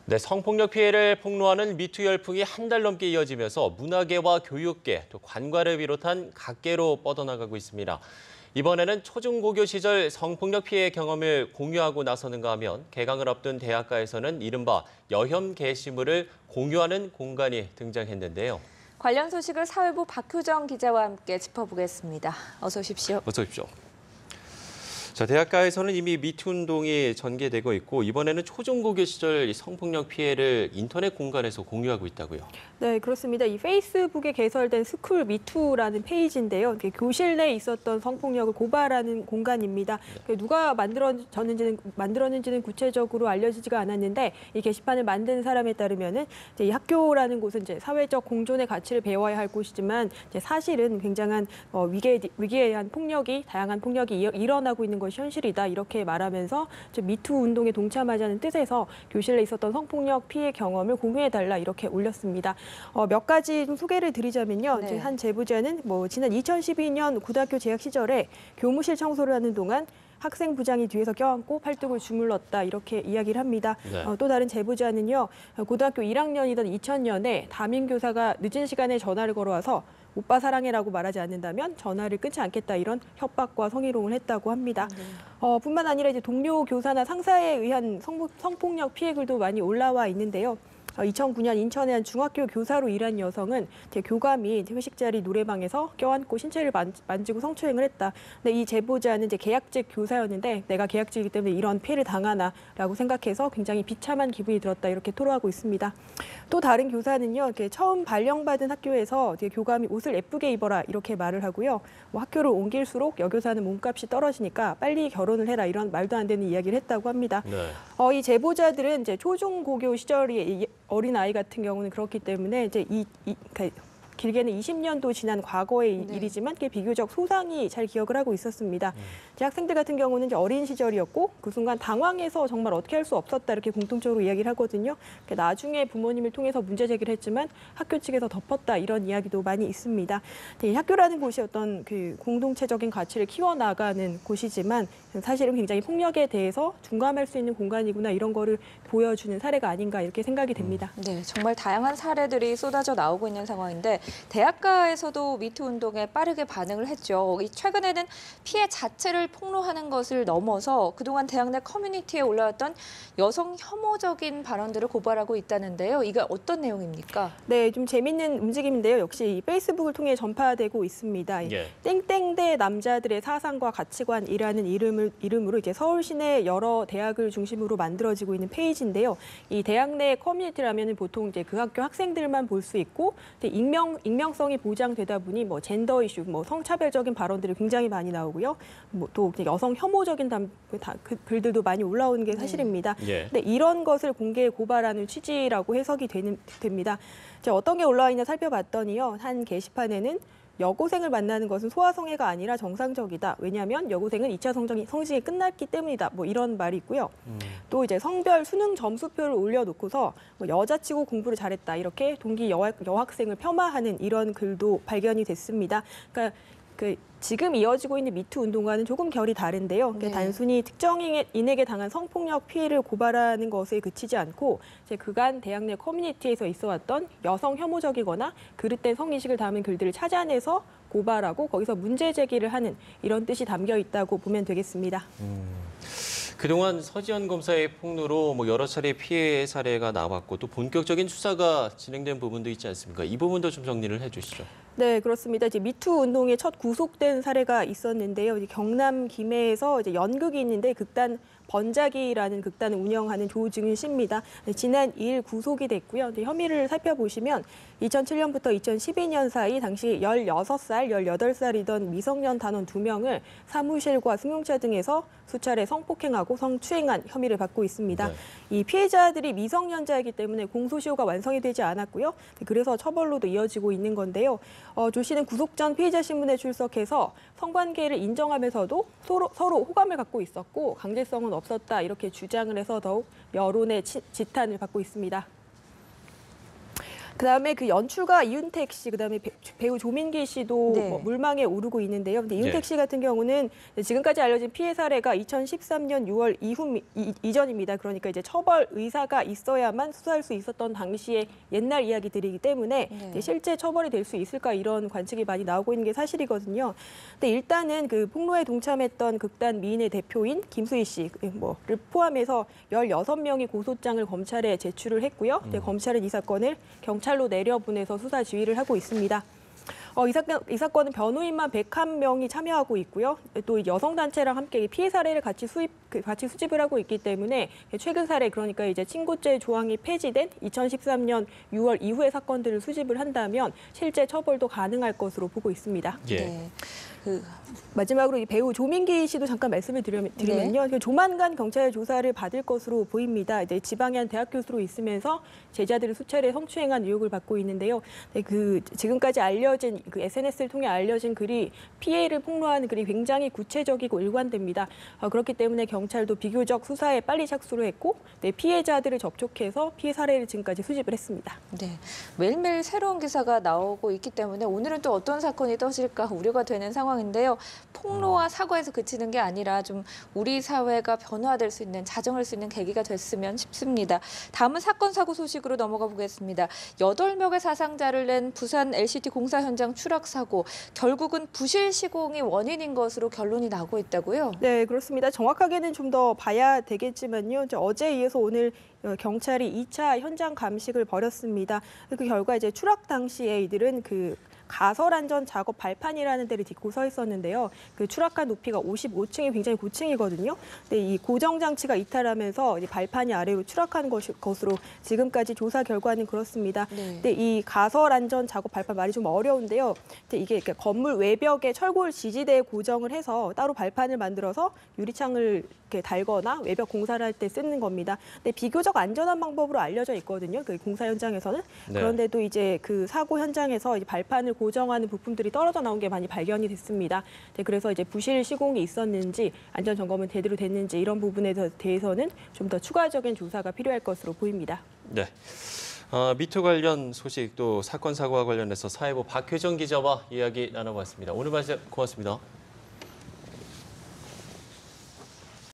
네, 성폭력 피해를 폭로하는 미투 열풍이 한 달 넘게 이어지면서 문화계와 교육계, 또 관과를 비롯한 각계로 뻗어나가고 있습니다. 이번에는 초중고교 시절 성폭력 피해 경험을 공유하고 나서는가 하면 개강을 앞둔 대학가에서는 이른바 여혐 게시물을 공유하는 공간이 등장했는데요. 관련 소식을 사회부 박효정 기자와 함께 짚어보겠습니다. 어서 오십시오. 어서 오십시오. 자, 대학가에서는 이미 미투 운동이 전개되고 있고 이번에는 초중고교 시절 성폭력 피해를 인터넷 공간에서 공유하고 있다고요. 네, 그렇습니다. 이 페이스북에 개설된 스쿨 미투라는 페이지인데요. 교실 내에 있었던 성폭력을 고발하는 공간입니다. 누가 만들었는지는 구체적으로 알려지지가 않았는데 이 게시판을 만든 사람에 따르면은 이 학교라는 곳은 이제 사회적 공존의 가치를 배워야 할 곳이지만 이제 사실은 굉장한 위기에 대한 폭력이 다양한 폭력이 일어나고 있는 것이 현실이다 이렇게 말하면서 미투 운동에 동참하자는 뜻에서 교실 내에 있었던 성폭력 피해 경험을 공유해달라 이렇게 올렸습니다. 몇 가지 좀 소개를 드리자면요. 네. 이제 한 제보자는 지난 2012년 고등학교 재학 시절에 교무실 청소를 하는 동안 학생 부장이 뒤에서 껴안고 팔뚝을 주물렀다 이렇게 이야기를 합니다. 네. 또 다른 제보자는요. 고등학교 1학년이던 2000년에 담임 교사가 늦은 시간에 전화를 걸어와서 오빠 사랑해라고 말하지 않는다면 전화를 끊지 않겠다 이런 협박과 성희롱을 했다고 합니다. 뿐만 아니라 이제 동료 교사나 상사에 의한 성폭력 피해 글도 많이 올라와 있는데요. 2009년 인천의 한 중학교 교사로 일한 여성은 교감이 회식 자리 노래방에서 껴안고 신체를 만지고 성추행을 했다. 근데 이 제보자는 계약직 교사였는데 내가 계약직이기 때문에 이런 피해를 당하나라고 생각해서 굉장히 비참한 기분이 들었다 이렇게 토로하고 있습니다. 또 다른 교사는요, 처음 발령받은 학교에서 교감이 옷을 예쁘게 입어라 이렇게 말을 하고요. 학교를 옮길수록 여교사는 몸값이 떨어지니까 빨리 결혼을 해라 이런 말도 안 되는 이야기를 했다고 합니다. 네. 이 제보자들은 이제 초중고교 시절이 어린 아이 같은 경우는 그렇기 때문에 이제 길게는 20년도 지난 과거의 일이지만 비교적 소상히 잘 기억을 하고 있었습니다. 학생들 같은 경우는 이제 어린 시절이었고 그 순간 당황해서 정말 어떻게 할 수 없었다 이렇게 공통적으로 이야기를 하거든요. 나중에 부모님을 통해서 문제 제기를 했지만 학교 측에서 덮었다 이런 이야기도 많이 있습니다. 학교라는 곳이 어떤 공동체적인 가치를 키워나가는 곳이지만 사실은 굉장히 폭력에 대해서 둔감할 수 있는 공간이구나 이런 거를 보여주는 사례가 아닌가 이렇게 생각이 됩니다. 네, 정말 다양한 사례들이 쏟아져 나오고 있는 상황인데 대학가에서도 미투 운동에 빠르게 반응을 했죠. 최근에는 피해 자체를 폭로하는 것을 넘어서 그동안 대학 내 커뮤니티에 올라왔던 여성 혐오적인 발언들을 고발하고 있다는데요. 이게 어떤 내용입니까? 네, 좀 재밌는 움직임인데요. 역시 페이스북을 통해 전파되고 있습니다. 예. 땡땡대 남자들의 사상과 가치관이라는 이름으로 이제 서울 시내 여러 대학을 중심으로 만들어지고 있는 페이지인데요. 이 대학 내 커뮤니티라면 보통 이제 그 학교 학생들만 볼 수 있고 익명성이 보장되다 보니 젠더 이슈, 성차별적인 발언들이 굉장히 많이 나오고요. 또 여성 혐오적인 글들도 많이 올라오는 게 사실입니다. 예. 근데 이런 것을 공개 고발하는 취지라고 해석이 됩니다. 어떤 게 올라와 있나 살펴봤더니요. 한 게시판에는 여고생을 만나는 것은 소아성애가 아니라 정상적이다. 왜냐하면 여고생은 2차 성징이 끝났기 때문이다. 이런 말이 있고요. 또 이제 성별 수능 점수표를 올려놓고서 여자치고 공부를 잘했다. 이렇게 동기 여학생을 폄하하는 이런 글도 발견이 됐습니다. 그러니까 지금 이어지고 있는 미투 운동과는 조금 결이 다른데요. 네. 단순히 특정인에게 당한 성폭력 피해를 고발하는 것에 그치지 않고 그간 대학 내 커뮤니티에서 있어왔던 여성 혐오적이거나 그릇된 성인식을 담은 글들을 찾아내서 고발하고 거기서 문제 제기를 하는 이런 뜻이 담겨 있다고 보면 되겠습니다. 그동안 서지현 검사의 폭로로 여러 차례 피해 사례가 나왔고 또 본격적인 수사가 진행된 부분도 있지 않습니까? 이 부분도 좀 정리를 해주시죠. 네, 그렇습니다. 이제 미투 운동에 첫 구속된 사례가 있었는데요. 경남 김해에서 연극이 있는데 극단 번작이라는 극단을 운영하는 조증윤 씨입니다. 지난 2일 구속이 됐고요. 혐의를 살펴보시면 2007년부터 2012년 사이 당시 16살, 18살이던 미성년 단원 2명을 사무실과 승용차 등에서 수차례 성폭행하고 성추행한 혐의를 받고 있습니다. 네. 이 피해자들이 미성년자이기 때문에 공소시효가 완성이 되지 않았고요. 그래서 처벌로도 이어지고 있는 건데요. 조 씨는 구속 전 피해자 신문에 출석해서 성관계를 인정하면서도 서로 호감을 갖고 있었고 강제성은 없었다 이렇게 주장을 해서 더욱 여론의 지탄을 받고 있습니다. 그다음에 그 연출가 이윤택 씨, 그다음에 배우 조민기 씨도 네. 뭐 물망에 오르고 있는데요. 근데 이윤택 예. 씨 같은 경우는 지금까지 알려진 피해 사례가 2013년 6월 이전입니다. 그러니까 이제 처벌 의사가 있어야만 수사할 수 있었던 당시의 옛날 이야기들이기 때문에 네. 이제 실제 처벌이 될 수 있을까 이런 관측이 많이 나오고 있는 게 사실이거든요. 근데 일단은 그 폭로에 동참했던 극단 미인의 대표인 김수희 씨를 포함해서 16명이 고소장을 검찰에 제출을 했고요. 근데 검찰은 이 사건을 경찰로 내려보내서 수사 지휘를 하고 있습니다. 이 사건은 변호인만 101명이 참여하고 있고요. 또 여성단체랑 함께 피해 사례를 같이 수집을 하고 있기 때문에 최근 사례, 그러니까 이제 친고죄 조항이 폐지된 2013년 6월 이후의 사건들을 수집을 한다면 실제 처벌도 가능할 것으로 보고 있습니다. 예. 네. 마지막으로 이 배우 조민기 씨도 잠깐 말씀을 드리면요. 네. 조만간 경찰 조사를 받을 것으로 보입니다. 이제 지방의 한 대학 교수로 있으면서 제자들을 수차례 성추행한 의혹을 받고 있는데요. 그 지금까지 알려진 그 SNS를 통해 알려진 글이 피해를 폭로하는 글이 굉장히 구체적이고 일관됩니다. 그렇기 때문에 경찰도 비교적 수사에 빨리 착수를 했고 피해자들을 접촉해서 피해 사례를 지금까지 수집을 했습니다. 네, 매일매일 새로운 기사가 나오고 있기 때문에 오늘은 또 어떤 사건이 터질까 우려가 되는 상황인데요. 폭로와 사과에서 그치는 게 아니라 좀 우리 사회가 변화될 수 있는, 자정할 수 있는 계기가 됐으면 싶습니다. 다음은 사건 사고 소식으로 넘어가 보겠습니다. 8명의 사상자를 낸 부산 LCT 공사 현장 추락 사고, 결국은 부실 시공이 원인인 것으로 결론이 나고 있다고요? 네, 그렇습니다. 정확하게는 좀 더 봐야 되겠지만요. 어제에 이어서 오늘 경찰이 2차 현장 감식을 벌였습니다. 그 결과 이제 추락 당시에 이들은 그 가설 안전 작업 발판이라는 데를 딛고 서 있었는데요. 그 추락한 높이가 55층이 굉장히 고층이거든요. 근데 이 고정 장치가 이탈하면서 이제 발판이 아래로 추락한 것으로 지금까지 조사 결과는 그렇습니다. 네. 근데 이 가설 안전 작업 발판 말이 좀 어려운데요. 근데 이게 건물 외벽에 철골 지지대에 고정을 해서 따로 발판을 만들어서 유리창을 이렇게 달거나 외벽 공사를 할 때 쓰는 겁니다. 근데 비교적 안전한 방법으로 알려져 있거든요. 그 공사 현장에서는. 네. 그런데도 이제 그 사고 현장에서 이제 발판을 고정하는 부품들이 떨어져 나온 게 많이 발견이 됐습니다. 네, 그래서 이제 부실 시공이 있었는지, 안전 점검은 제대로 됐는지 이런 부분에 대해서는 좀 더 추가적인 조사가 필요할 것으로 보입니다. 네. 미투 관련 소식 또 사건 사고와 관련해서 사회부 박효정 기자와 이야기 나눠봤습니다. 오늘 말씀 고맙습니다.